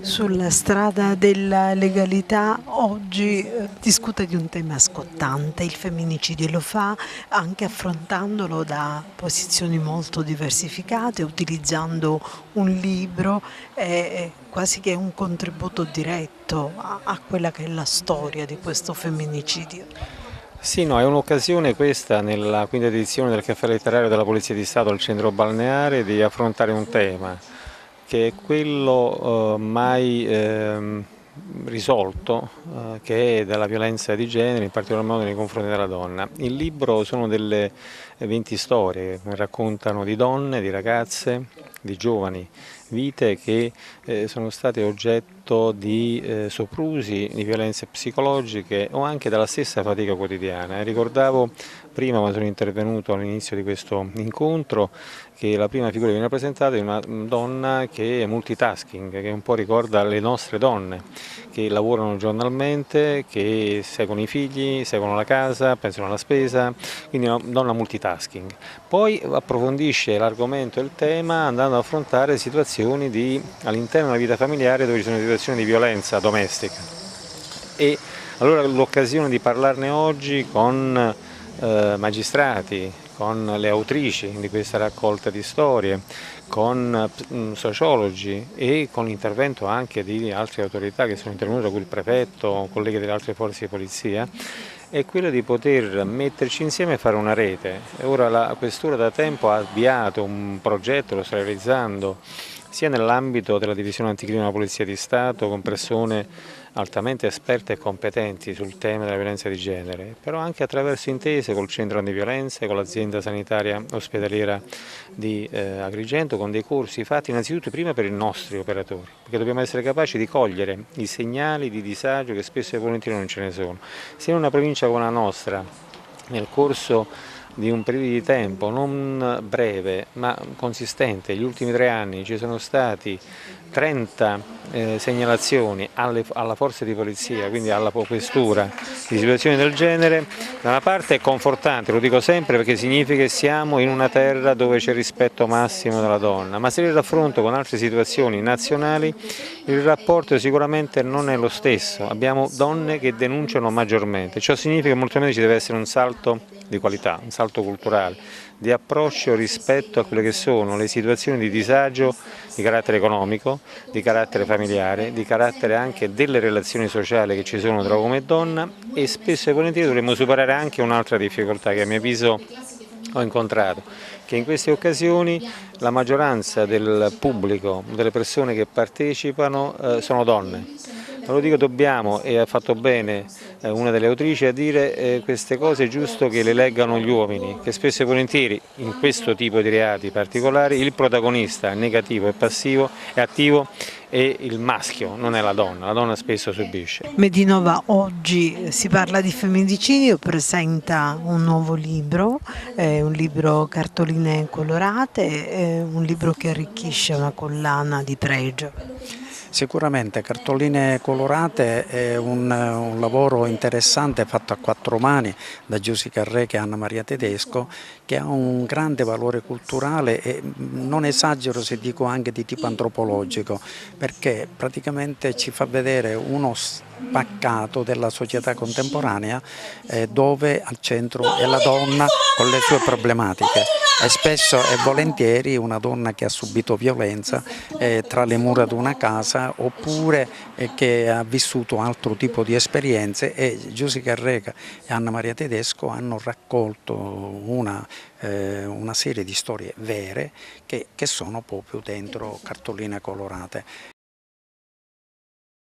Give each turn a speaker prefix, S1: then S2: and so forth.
S1: Sulla strada della legalità oggi discute di un tema scottante, il femminicidio, e lo fa anche affrontandolo da posizioni molto diversificate, utilizzando un libro quasi che un contributo diretto a quella che è la storia di questo femminicidio.
S2: Sì, no, è un'occasione questa, nella quinta edizione del Caffè Letterario della Polizia di Stato al Centro Balneare, di affrontare un tema che è quello mai risolto, che è della violenza di genere, in particolar modo nei confronti della donna. Il libro sono delle 20 storie che raccontano di donne, di ragazze, di giovani vite che sono state oggetto di soprusi, di violenze psicologiche o anche della stessa fatica quotidiana. E ricordavo prima, quando sono intervenuto all'inizio di questo incontro, che la prima figura che viene rappresentata è una donna che è multitasking, che un po' ricorda le nostre donne, che lavorano giornalmente, che seguono i figli, seguono la casa, pensano alla spesa, quindi una donna multitasking. Poi approfondisce l'argomento e il tema andando ad affrontare situazioni all'interno della vita familiare dove ci sono situazioni di violenza domestica. E allora l'occasione di parlarne oggi con magistrati, con le autrici di questa raccolta di storie, con sociologi e con l'intervento anche di altre autorità che sono intervenute, come il prefetto, colleghi delle altre forze di polizia, è quello di poter metterci insieme e fare una rete. Ora la Questura da tempo ha avviato un progetto, lo sta realizzando, sia nell'ambito della Divisione Anticrimine della Polizia di Stato, con persone altamente esperte e competenti sul tema della violenza di genere, però anche attraverso intese col Centro Antiviolenza, con l'azienda sanitaria ospedaliera di Agrigento, con dei corsi fatti innanzitutto prima per i nostri operatori, perché dobbiamo essere capaci di cogliere i segnali di disagio che spesso e volentieri non ce ne sono. Se in una provincia come la nostra, nel corso di un periodo di tempo non breve ma consistente, gli ultimi 3 anni ci sono stati 30 segnalazioni alla forza di polizia, quindi alla questura, di situazioni del genere, da una parte è confortante, lo dico sempre, perché significa che siamo in una terra dove c'è rispetto massimo della donna, ma se il raffronto con altre situazioni nazionali il rapporto sicuramente non è lo stesso, abbiamo donne che denunciano maggiormente, ciò significa che molto meno ci deve essere un salto di qualità, un salto culturale, di approccio rispetto a quelle che sono le situazioni di disagio di carattere economico, di carattere familiare, di carattere anche delle relazioni sociali che ci sono tra uomo e donna, e spesso e volentieri dovremmo superare anche un'altra difficoltà che a mio avviso ho incontrato, che in queste occasioni la maggioranza del pubblico, delle persone che partecipano sono donne. Lo dico, dobbiamo, e ha fatto bene una delle autrici a dire queste cose, è giusto che le leggano gli uomini, che spesso e volentieri in questo tipo di reati particolari il protagonista negativo e passivo e attivo è il maschio, non è la donna spesso subisce.
S1: Medinova oggi si parla di femminicidio, presenta un nuovo libro, un libro cartoline colorate, un libro che arricchisce una collana di pregio.
S3: Sicuramente Cartoline Colorate è un lavoro interessante fatto a 4 mani da Giuseppe Carreca e Anna Maria Tedesco, che ha un grande valore culturale e non esagero se dico anche di tipo antropologico, perché praticamente ci fa vedere uno spaccato della società contemporanea dove al centro è la donna con le sue problematiche. E spesso e volentieri una donna che ha subito violenza tra le mura di una casa oppure che ha vissuto altro tipo di esperienze, e Giuseppe Carreca e Anna Maria Tedesco hanno raccolto una serie di storie vere che sono proprio dentro Cartoline Colorate.